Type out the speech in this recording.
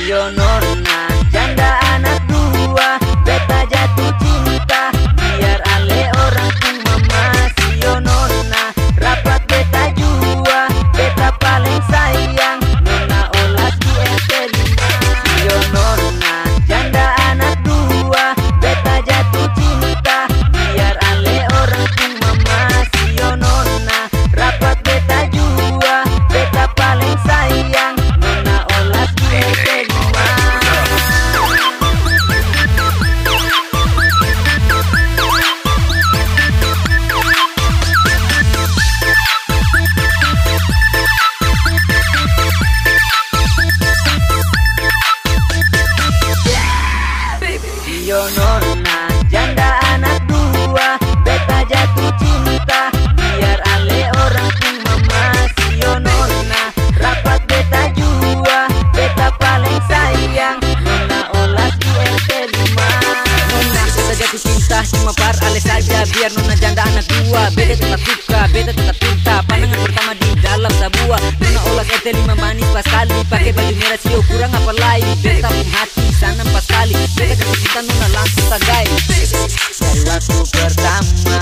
Yo nona janda anak dua, beta jatuh cinta biar ale orang ku mama. Yo nona rapat beta jua, beta paling sayang nona olas di ente 5. Yo nona janda anak dua, beta jatuh cinta biar ale orang ku mama. Yo nona rapat beta jua, beta paling sayang nona olas di ente 5. Yo nona janda anak dua, beta jatuh cinta biar ale orang ku mama. Yo nona rapat beta jua, beta paling sayang nona olas di ente 5. Nona beta jatuh cinta cuma par ale saja, biar nona janda anak dua, beta tetap suka, beta tetap cinta. Pandangan pertama di dalam sebuah nona olas ente 5 manis pas kali, pakai baju merah sio kurang apa lagi, beta pun hati sana pas kali, beta kasih cinta nona langsung tagai. Dari waktu pertama